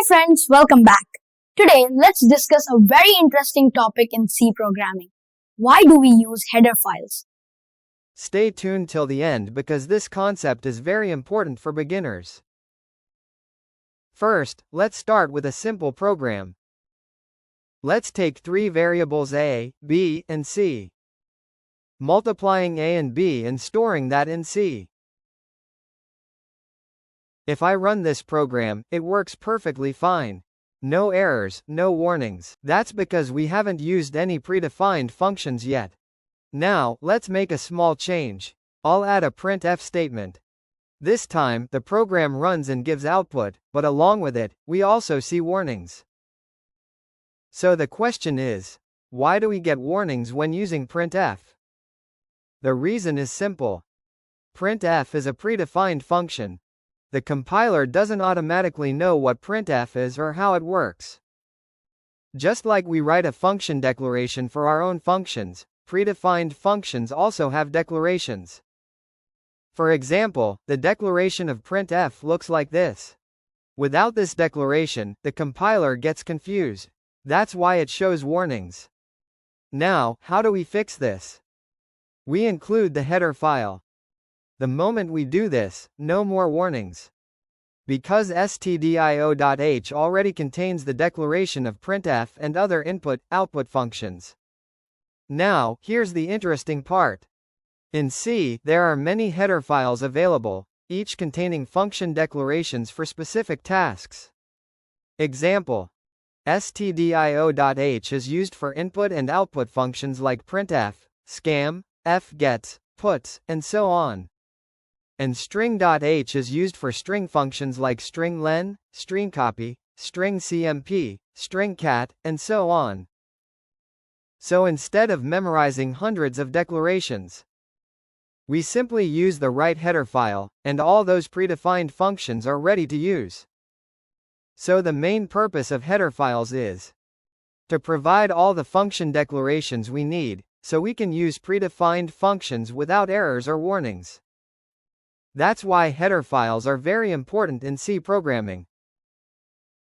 Hi friends, welcome back. Today, let's discuss a very interesting topic in C programming. Why do we use header files? Stay tuned till the end because this concept is very important for beginners. First, let's start with a simple program. Let's take three variables a, b, and c. Multiplying a and b and storing that in c. If I run this program, it works perfectly fine. No errors, no warnings. That's because we haven't used any predefined functions yet. Now, let's make a small change. I'll add a printf statement. This time, the program runs and gives output, but along with it, we also see warnings. So the question is, why do we get warnings when using printf? The reason is simple. Printf is a predefined function. The compiler doesn't automatically know what printf is or how it works. Just like we write a function declaration for our own functions, predefined functions also have declarations. For example, the declaration of printf looks like this. Without this declaration, the compiler gets confused. That's why it shows warnings. Now, how do we fix this? We include the header file. The moment we do this, no more warnings. Because stdio.h already contains the declaration of printf and other input-output functions. Now, here's the interesting part. In C, there are many header files available, each containing function declarations for specific tasks. Example: stdio.h is used for input and output functions like printf, scam, fgets, puts, and so on. And string.h is used for string functions like string len, string copy, string cmp, string cat, and so on. So instead of memorizing hundreds of declarations, we simply use the right header file, and all those predefined functions are ready to use. So the main purpose of header files is to provide all the function declarations we need, so we can use predefined functions without errors or warnings. That's why header files are very important in C programming.